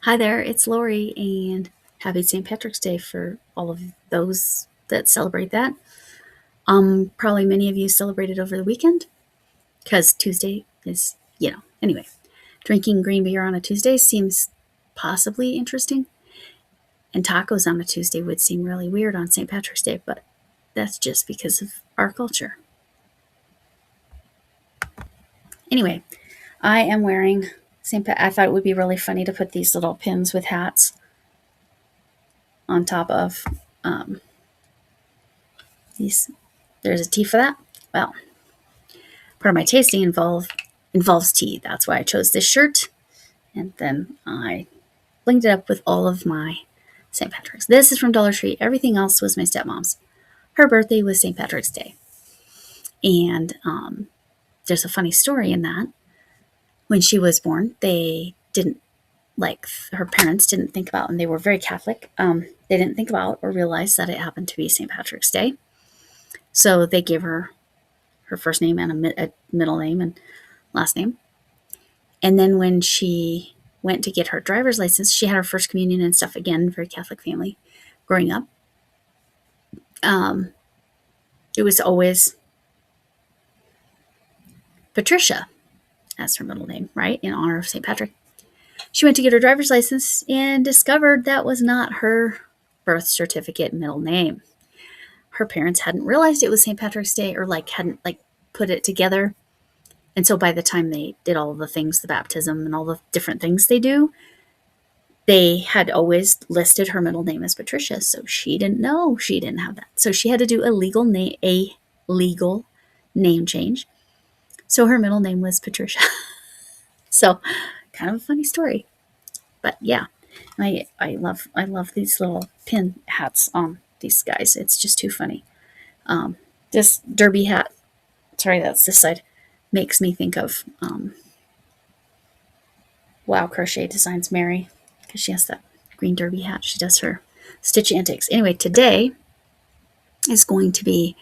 Hi there, it's Lori, and happy St. Patrick's Day for all of those that celebrate that. Probably many of you celebrated over the weekend because Tuesday is, anyway. Drinking green beer on a Tuesday seems possibly interesting, and tacos on a Tuesday would seem really weird on St. Patrick's Day, but that's just because of our culture. Anyway, I am wearing I thought it would be really funny to put these little pins with hats on top of these. There's a tea for that. Well, part of my tasting involves tea. That's why I chose this shirt. And then I blinged it up with all of my St. Patrick's. This is from Dollar Tree. Everything else was my stepmom's. Her birthday was St. Patrick's Day. And there's a funny story in that. When she was born, they didn't, her parents didn't think about, and they were very Catholic, they didn't think about or realize that it happened to be St. Patrick's Day. So they gave her her first name and a middle name and last name. And then when she went to get her driver's license, she had her first communion and stuff. Again, very Catholic family growing up. It was always Patricia as her middle name, right? In honor of St. Patrick. She went to get her driver's license and discovered that was not her birth certificate middle name. Her parents hadn't realized it was St. Patrick's Day or hadn't put it together. And so by the time they did all the things, the baptism and all the different things they do, they had always listed her middle name as Patricia. So she didn't know she didn't have that. So she had to do a legal name change. So her middle name was Patricia. So kind of a funny story. But yeah, I love these little pin hats on these guys. It's just too funny. This derby hat, sorry, that's this side, makes me think of Wow Crochet Designs Mary, because she has that green derby hat. She does her stitch antics. Anyway, today is going to be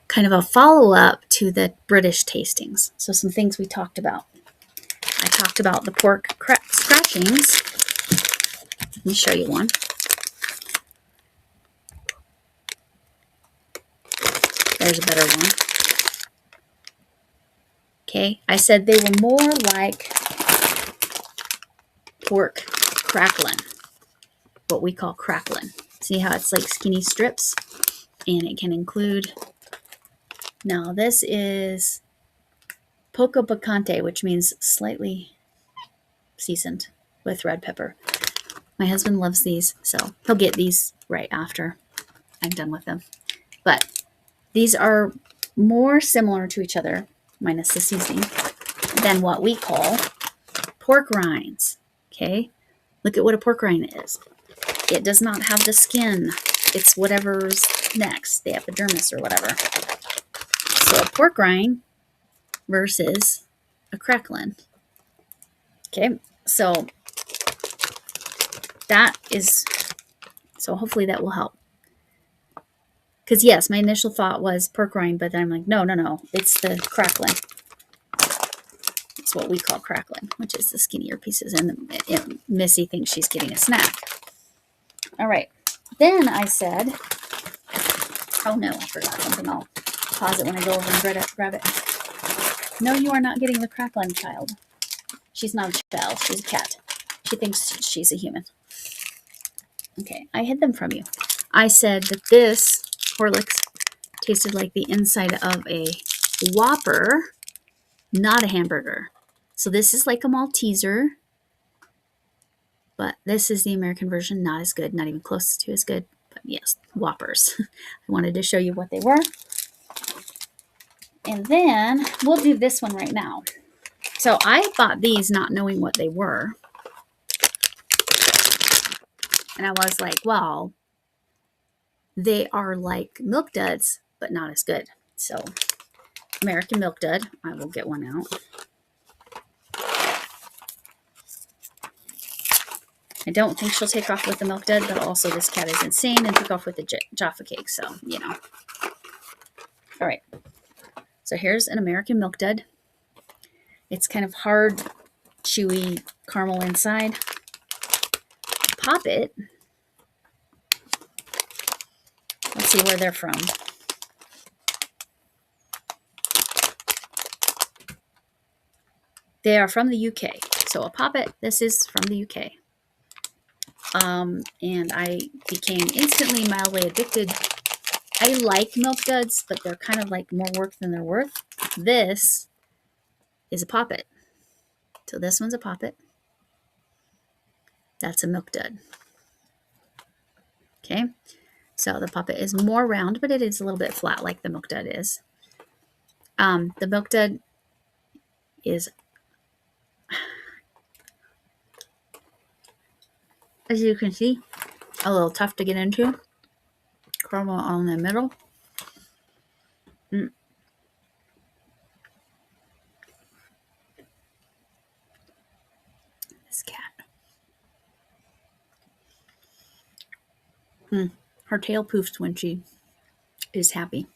kind of a follow-up to the British tastings. So some things we talked about. I talked about the pork scratchings. Let me show you one. There's a better one. Okay, I said they were more like pork crackling, what we call crackling. See how it's like skinny strips? And it can include, now this is poco picante, which means slightly seasoned with red pepper. My husband loves these, so he'll get these right after I'm done with them. But these are more similar to each other, minus the seasoning, than what we call pork rinds. Okay, look at what a pork rind is. It does not have the skin. It's whatever's next, the epidermis or whatever. So a pork rind versus a cracklin. Okay, so hopefully that will help. Because yes, my initial thought was pork rind, but then I'm like, no, it's the cracklin. It's what we call cracklin, which is the skinnier pieces. And Missy thinks she's getting a snack. All right. Then I said, oh no, I forgot something. I'll pause it when I go over and grab it. No, you are not getting the cracklin, child. She's not a child. She's a cat. She thinks she's a human. Okay, I hid them from you. I said that this Horlicks tasted like the inside of a Whopper, not a hamburger. So this is like a Malteser, but this is the American version. Not as good, not even close to as good. But yes, Whoppers. I wanted to show you what they were. And then we'll do this one right now. So I bought these not knowing what they were. And I was like, well, they are like Milk Duds, but not as good. So American Milk Dud. I will get one out. I don't think she'll take off with the Milk Dud, but also this cat is insane and took off with the Jaffa Cake. So, All right. So here's an American Milk Dud. It's kind of hard, chewy caramel inside. Pop It. Let's see where they're from. They are from the UK. So a Pop It, this is from the UK. And I became instantly mildly addicted. I like Milk Duds, but they're kind of like more work than they're worth. This is a Pop It. So this one's a Pop It. That's a Milk Dud. Okay. So the Pop It is more round, but it is a little bit flat like the Milk Dud is. The Milk Dud is, as you can see, a little tough to get into. Caramel on the middle. This cat. Her tail poofs when she is happy.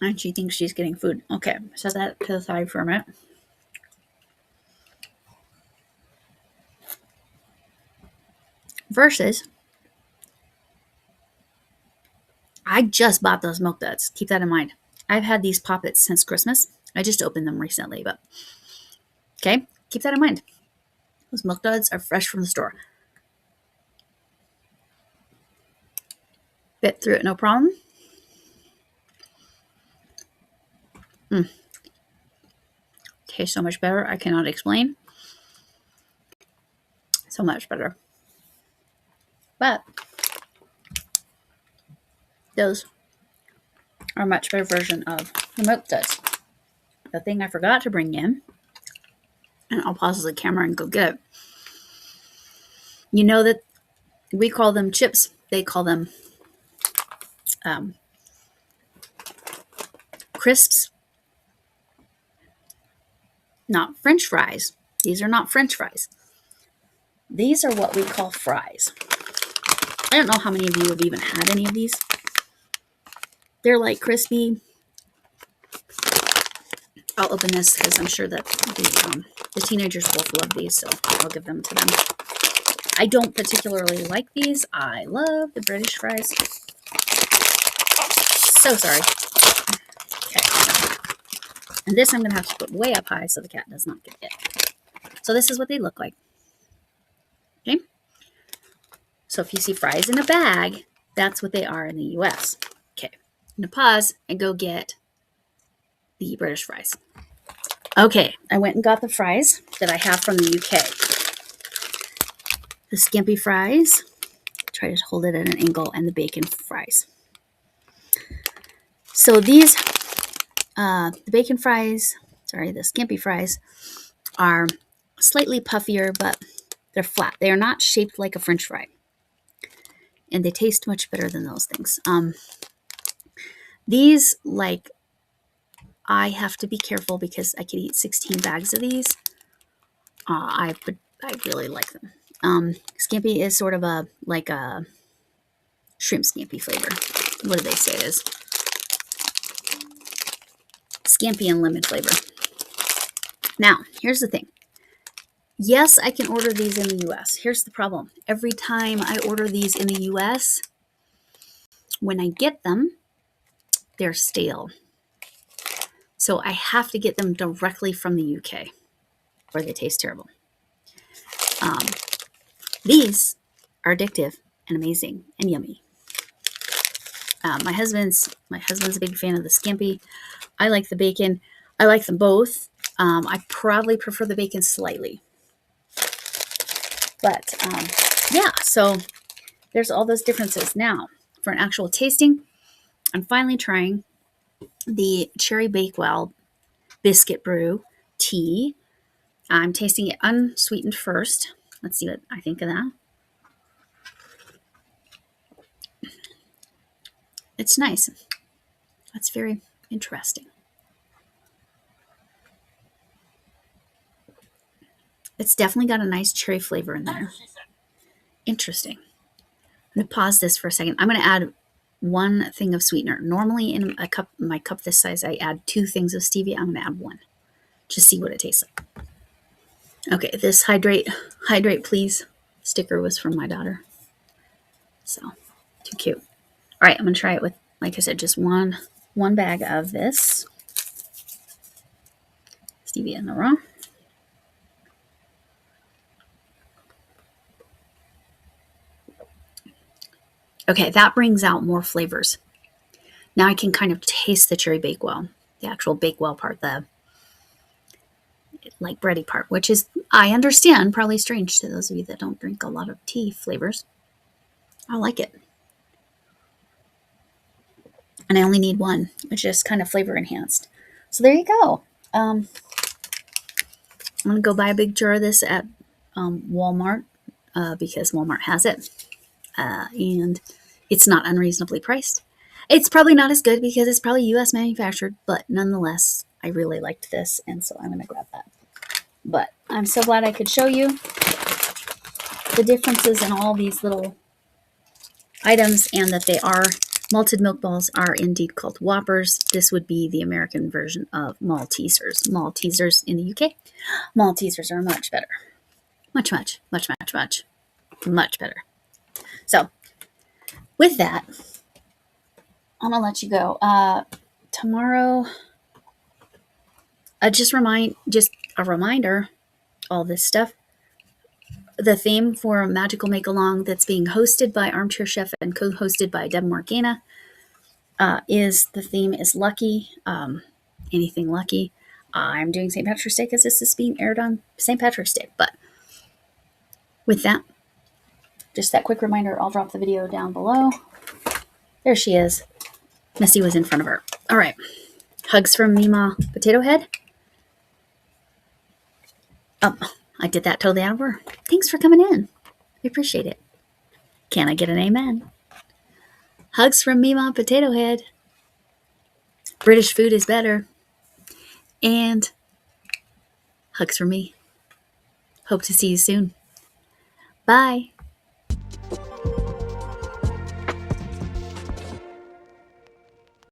And she thinks she's getting food. Okay, set that to the side for a minute. Versus, I just bought those Milk Duds. Keep that in mind. I've had these Pop Its since Christmas. I just opened them recently, but okay, keep that in mind. Those Milk Duds are fresh from the store. Bit through it, no problem. Tastes so much better. I cannot explain. So much better. But those are a much better version of the Milk Duds. The thing I forgot to bring in, and I'll pause the camera and go get it. You know that we call them chips. They call them crisps. Not French fries. These are not French fries. These are what we call fries. I don't know how many of you have even had any of these. They're like crispy. I'll open this because I'm sure that the teenagers both love these, so I'll give them to them. I don't particularly like these. I love the British fries. So sorry. Okay. And this I'm going to have to put way up high so the cat does not get it. So this is what they look like. Okay. So if you see fries in a bag, that's what they are in the US. Okay. I'm going to pause and go get the British fries. Okay. I went and got the fries that I have from the UK. The skimpy fries. Try to hold it at an angle, and the bacon fries. So these, the bacon fries, the skimpy fries are slightly puffier, but they're flat. They are not shaped like a French fry. And they taste much better than those things. These, like, I have to be careful because I could eat 16 bags of these. I really like them. Scampi is sort of a shrimp scampi flavor. What do they say it is? Scampi and lemon flavor. Now, here's the thing. Yes, I can order these in the US. Here's the problem. Every time I order these in the US, when I get them, they're stale. So I have to get them directly from the UK, or they taste terrible. These are addictive and amazing and yummy. My husband's a big fan of the scampi. I like the bacon. I like them both. I probably prefer the bacon slightly. But yeah, so there's all those differences. Now, for an actual tasting, I'm finally trying the Cherry Bakewell Biscuit Brew tea. I'm tasting it unsweetened first. Let's see what I think of that. It's nice. That's very interesting. It's definitely got a nice cherry flavor in there. Interesting. I'm going to pause this for a second. I'm going to add one thing of sweetener. Normally in my cup this size, I add 2 things of stevia. I'm going to add 1. Just see what it tastes like. Okay, this hydrate please sticker was from my daughter. So, too cute. All right, I'm going to try it with, like I said, just one bag of this stevia in the raw. Okay, that brings out more flavors. Now I can kind of taste the cherry Bakewell, the actual Bakewell part, the like bready part, which is, I understand, probably strange to those of you that don't drink a lot of tea flavors. I like it. And I only need one, which is kind of flavor enhanced. So there you go. I'm going to go buy a big jar of this at Walmart because Walmart has it. And it's not unreasonably priced. It's probably not as good because it's probably US manufactured, but nonetheless, I really liked this, and so I'm going to grab that. But I'm so glad I could show you the differences in all these little items, and that they are malted milk balls are indeed called Whoppers. This would be the American version of Maltesers. Maltesers in the UK. Maltesers are much better. Much better. So, with that, I'm gonna let you go. Tomorrow, just a reminder, all this stuff. The theme for Magical Make Along that's being hosted by Armchair Chef and co-hosted by Deb Morgana is lucky. Anything lucky. I'm doing St. Patrick's Day because this is being aired on St. Patrick's Day. But with that, just that quick reminder, I'll drop the video down below. There she is. Missy was in front of her. All right. Hugs from Mima Potato Head. I did that totally out of order. Thanks for coming in. I appreciate it. Can I get an amen? Hugs from Mima Potato Head. British food is better. And hugs from me. Hope to see you soon. Bye.